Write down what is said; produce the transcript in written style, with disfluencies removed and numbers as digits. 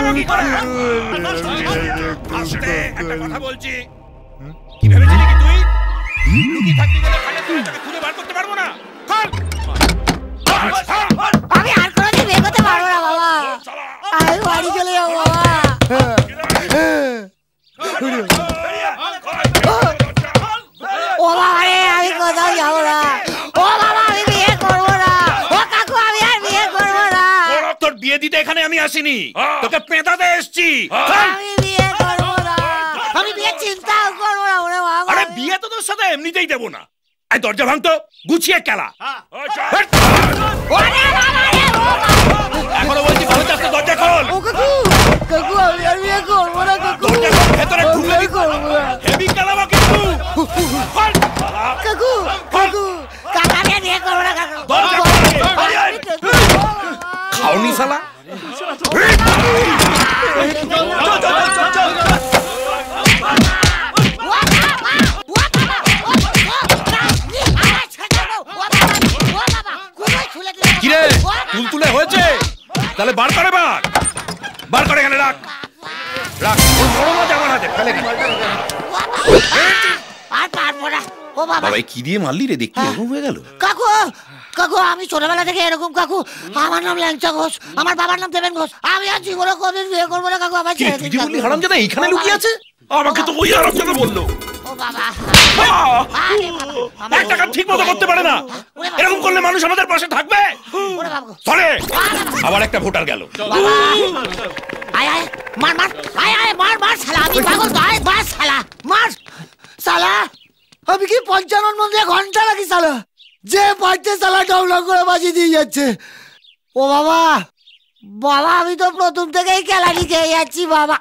রাগারাগি করে। আস্তে একটা কথা বলছি, কি ভেবেছিলি কি তুই লুকি থাকবি বলে খাটে তুই তোকে খুলে বার করতে পারবো না? আমি আর কোনোদিন বিয়ে করতে পারবো না বাবা, আমি বাড়ি চলে যাবো বাবা। ও বাবা রে, আমি কোথাও যাবো না। ও বাবা, আমি বিয়ে করবো না। ও কাকু, আমি আর বিয়ে করবো না। তোর বিয়ে দিতে এখানে আমি আসিনি, তোকে পেঁদাতে এসছি। আমি বিয়ে করবো না, আমি বিয়ে চিন্তাও করবো না। ওরে বাবা, আরে বিয়ে তো তোর সাথে এমনিতেই দেবো না। এই দরজা ভাঙতো, গুছিয়ে খেলা। এখনো বলছি ভালো চাচ্ছে, দরজা খোল। ও কাকু, কাকু আমি আর বিয়ে করবো না। কাকু দরজা খোল, ভেতরে ঢুকলে করবো না। হেভি খেলাবো কিন্তু। কাকু, কাকু, কাকু আমি আর বিয়ে করবো না। কাকু দরজা খোল। খাওনি শালা। কিরে তুলতুলে হয়েছে? তাহলে বার করে বার করে এখানে রাখ রাখ। বড় মাছ আমার হাতে ফেলে দিই। আর পারবো না। ও বাবা, বাবা কি দিয়ে মারলি রে, দেখি এরকম হয়ে গেল। কাকু, কাকু আমি ছোটবেলা থেকে এরকম। কাকু আমার নাম ল্যাংচা ঘোষ, আমার বাবার নাম দেবেন ঘোষ। আমি আর জীবনে কোনদিন বিয়ে করবো না। কাকু আমার ছেড়ে দিন। তুই বললি হারামজাদা এইখানে লুকিয়ে আছে? আমাকে তো ওই হারামজাদা বললো। ও বাবা, একটা কাজ ঠিক মতো করতে পারে না, এরকম করলে মানুষ আমাদের পাশে থাকবে? চলে আবার একটা ভোটার গেল। আয় আয় মার মার, আয় আয় মার মার শালা, আমি পাগল। আয় মার শালা, মার শালা। আমি কি পঞ্চানন মন্দিরে ঘন্টা নাকি শালা? যে পাচ্ছে শালা ডবলা করে বাজিয়ে দিয়ে যাচ্ছে। ও বাবা, বাবা আমি তো প্রথম থেকেই কেলানি খেয়ে যাচ্ছি বাবা।